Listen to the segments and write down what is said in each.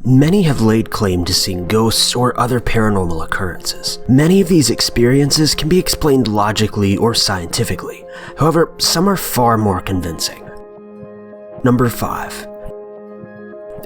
Many have laid claim to seeing ghosts or other paranormal occurrences. Many of these experiences can be explained logically or scientifically. However, some are far more convincing. Number 5.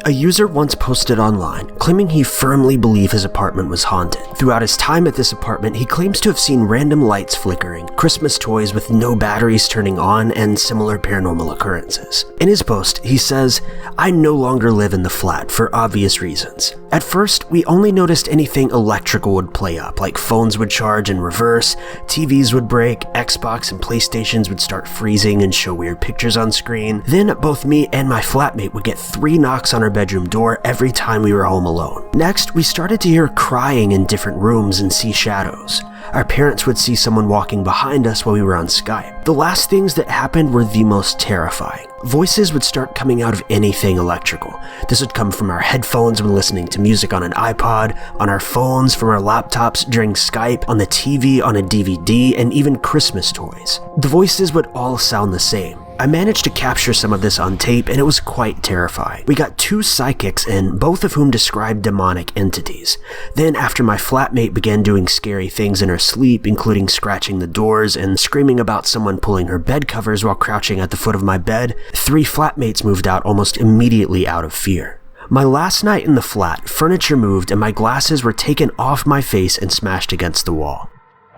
A user once posted online claiming he firmly believed his apartment was haunted. Throughout his time at this apartment, he claims to have seen random lights flickering, Christmas toys with no batteries turning on, and similar paranormal occurrences. In his post, he says, "I no longer live in the flat for obvious reasons. At first, we only noticed anything electrical would play up, like phones would charge in reverse, TVs would break, Xbox and PlayStations would start freezing and show weird pictures on screen. Then both me and my flatmate would get 3 knocks on our bedroom door every time we were home alone. Next, we started to hear crying in different rooms and see shadows. Our parents would see someone walking behind us while we were on Skype. The last things that happened were the most terrifying. Voices would start coming out of anything electrical. This would come from our headphones when listening to music on an iPod, on our phones, from our laptops during Skype, on the TV, on a DVD, and even Christmas toys. The voices would all sound the same. I managed to capture some of this on tape, and it was quite terrifying. We got 2 psychics in, both of whom described demonic entities. Then, after my flatmate began doing scary things in her sleep, including scratching the doors and screaming about someone pulling her bed covers while crouching at the foot of my bed, 3 flatmates moved out almost immediately out of fear. My last night in the flat, furniture moved and my glasses were taken off my face and smashed against the wall.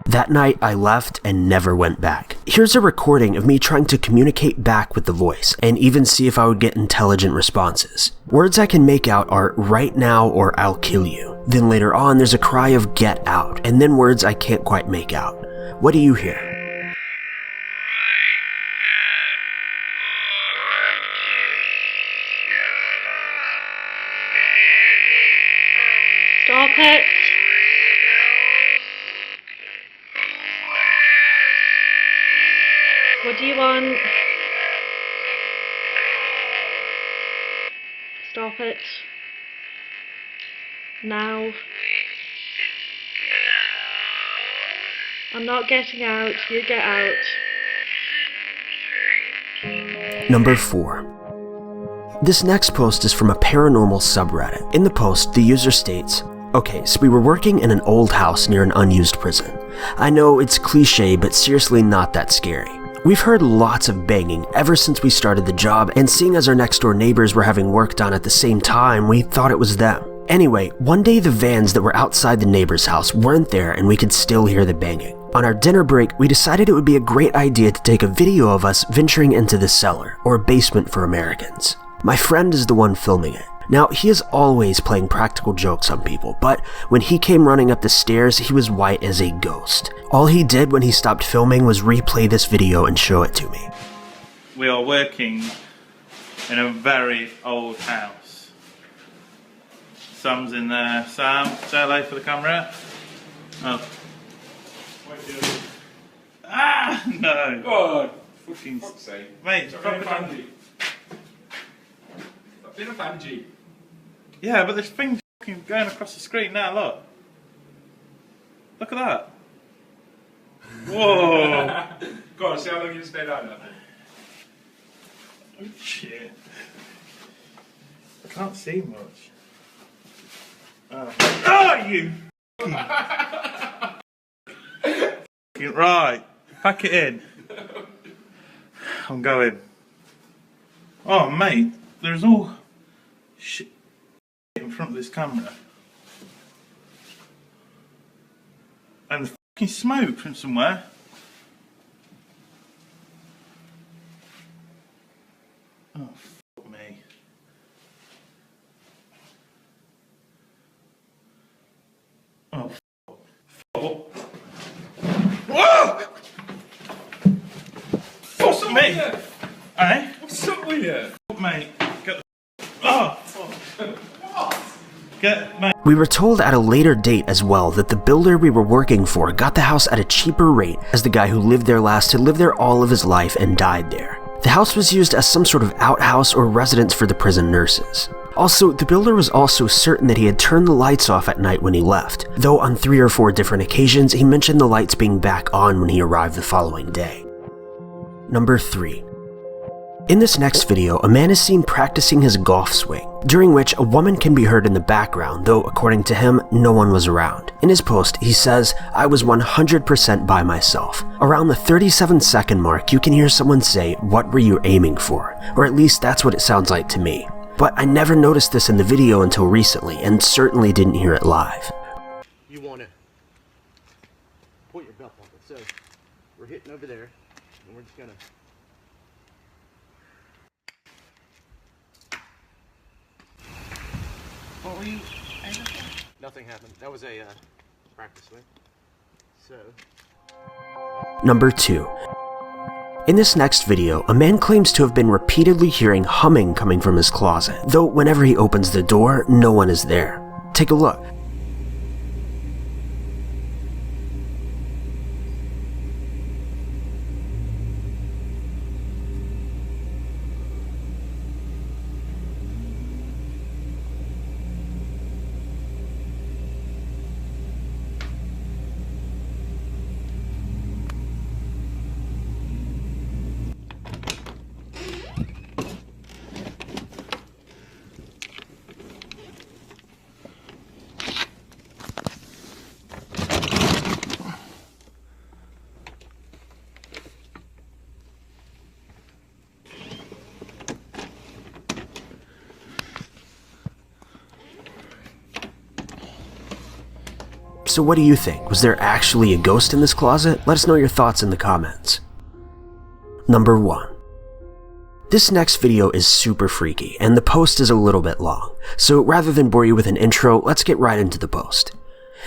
That night, I left and never went back. Here's a recording of me trying to communicate back with the voice, and even see if I would get intelligent responses. Words I can make out are, "right now" or "I'll kill you." Then later on, there's a cry of "get out," and then words I can't quite make out. What do you hear? Stop it! What do you want? Stop it. Now. I'm not getting out. You get out. Number 4. This next post is from a paranormal subreddit. In the post, the user states, "Okay, so we were working in an old house near an unused prison. I know it's cliche, but seriously not that scary. We've heard lots of banging ever since we started the job, and seeing as our next door neighbors were having work done at the same time, we thought it was them. Anyway, one day the vans that were outside the neighbor's house weren't there and we could still hear the banging. On our dinner break, we decided it would be a great idea to take a video of us venturing into the cellar, or basement for Americans. My friend is the one filming it. Now, he is always playing practical jokes on people, but when he came running up the stairs, he was white as a ghost. All he did when he stopped filming was replay this video and show it to me." We are working in a very old house. Sam's in there. Sam, say hello for the camera. Oh. Ah, no. God, Fucking fuck's sake. mate, it's I've been a proper- Banji. I've been a Banji. Yeah, but there's things fucking going across the screen now, look. Look at that. Whoa. Go on, see how long you stay down there. Oh, shit. I can't see much. Oh, you fucking right. Pack it in. I'm going. Oh, mate, there's all shit in front of this camera. And the fucking smoke from somewhere. Oh, fuck me. Oh, fuck. Whoa! What's up, mate? Eh? What's up with you? Fuck, mate. Get the... Oh! What? Get, mate. We were told at a later date as well that the builder we were working for got the house at a cheaper rate, as the guy who lived there last had lived there all of his life and died there. The house was used as some sort of outhouse or residence for the prison nurses. Also, the builder was also certain that he had turned the lights off at night when he left, though on 3 or 4 different occasions he mentioned the lights being back on when he arrived the following day. Number 3. In this next video, a man is seen practicing his golf swing, during which a woman can be heard in the background, though according to him, no one was around. In his post, he says, "I was 100% by myself." Around the 37-second mark, you can hear someone say, "What were you aiming for?" Or at least that's what it sounds like to me. But I never noticed this in the video until recently, and certainly didn't hear it live. You want to put your belt buckle. So we're hitting over there, and we're just gonna. What were you aiming for? Nothing happened. That was a practice swing. So. Number 2. In this next video, a man claims to have been repeatedly hearing humming coming from his closet, though whenever he opens the door, no one is there. Take a look. So what do you think? Was there actually a ghost in this closet? Let us know your thoughts in the comments. Number 1. This next video is super freaky, and the post is a little bit long, so rather than bore you with an intro, let's get right into the post.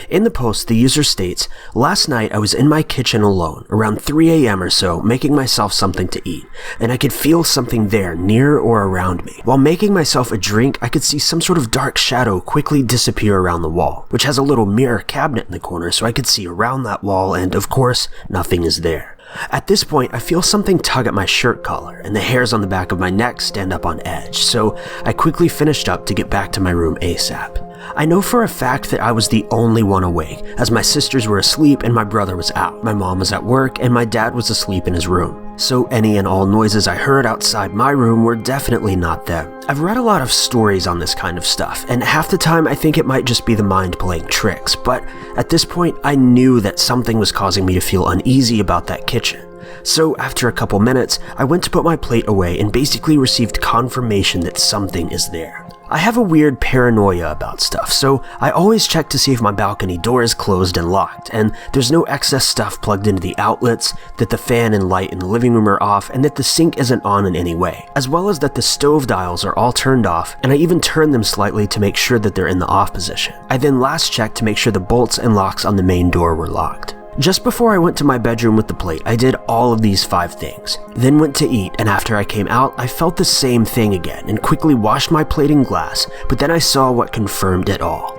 In the post, the user states, "Last night I was in my kitchen alone, around 3 a.m. or so, making myself something to eat, and I could feel something there near or around me. While making myself a drink, I could see some sort of dark shadow quickly disappear around the wall, which has a little mirror cabinet in the corner so I could see around that wall, and of course, nothing is there. At this point, I feel something tug at my shirt collar, and the hairs on the back of my neck stand up on edge, so I quickly finished up to get back to my room ASAP. I know for a fact that I was the only one awake, as my sisters were asleep and my brother was out. My mom was at work and my dad was asleep in his room. So any and all noises I heard outside my room were definitely not them. I've read a lot of stories on this kind of stuff, and half the time I think it might just be the mind playing tricks, but at this point I knew that something was causing me to feel uneasy about that kitchen. So after a couple minutes, I went to put my plate away and basically received confirmation that something is there. I have a weird paranoia about stuff, so I always check to see if my balcony door is closed and locked, and there's no excess stuff plugged into the outlets, that the fan and light in the living room are off, and that the sink isn't on in any way, as well as that the stove dials are all turned off, and I even turn them slightly to make sure that they're in the off position. I then last checked to make sure the bolts and locks on the main door were locked. Just before I went to my bedroom with the plate, I did all of these 5 things. Then went to eat, and after I came out, I felt the same thing again and quickly washed my plate in glass, but then I saw what confirmed it all.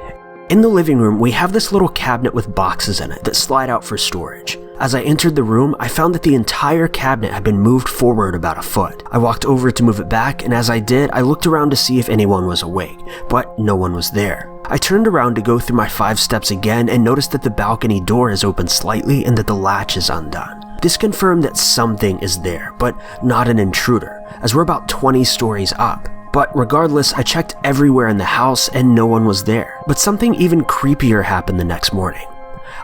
In the living room, we have this little cabinet with boxes in it that slide out for storage. As I entered the room, I found that the entire cabinet had been moved forward about a foot. I walked over to move it back, and as I did, I looked around to see if anyone was awake, but no one was there. I turned around to go through my 5 steps again and noticed that the balcony door is open slightly and that the latch is undone. This confirmed that something is there, but not an intruder, as we're about 20 stories up. But regardless, I checked everywhere in the house and no one was there. But something even creepier happened the next morning.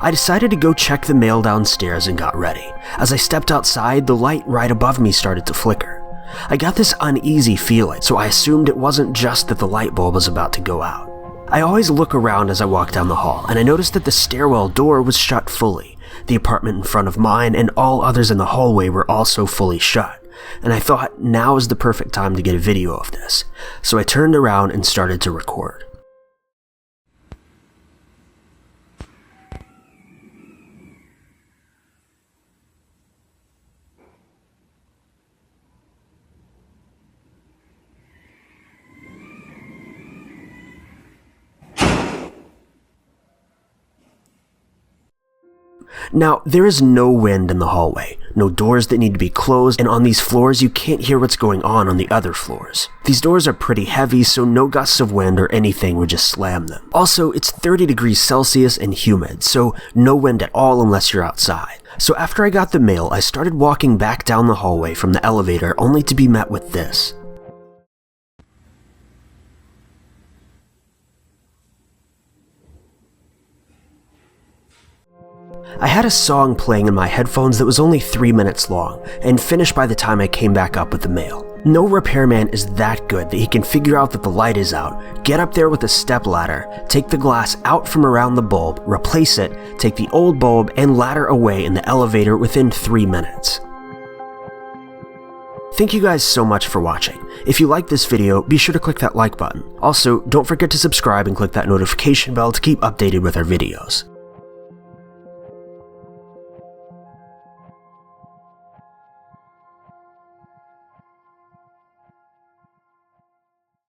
I decided to go check the mail downstairs and got ready. As I stepped outside, the light right above me started to flicker. I got this uneasy feeling, so I assumed it wasn't just that the light bulb was about to go out. I always look around as I walk down the hall, and I noticed that the stairwell door was shut fully. The apartment in front of mine and all others in the hallway were also fully shut, and I thought now is the perfect time to get a video of this. So I turned around and started to record. Now, there is no wind in the hallway, no doors that need to be closed, and on these floors you can't hear what's going on the other floors. These doors are pretty heavy, so no gusts of wind or anything would just slam them. Also, it's 30 degrees Celsius and humid, so no wind at all unless you're outside. So after I got the mail, I started walking back down the hallway from the elevator only to be met with this. I had a song playing in my headphones that was only 3 minutes long, and finished by the time I came back up with the mail. No repairman is that good that he can figure out that the light is out, get up there with a stepladder, take the glass out from around the bulb, replace it, take the old bulb, and ladder away in the elevator within 3 minutes. Thank you guys so much for watching. If you liked this video, be sure to click that like button. Also, don't forget to subscribe and click that notification bell to keep updated with our videos.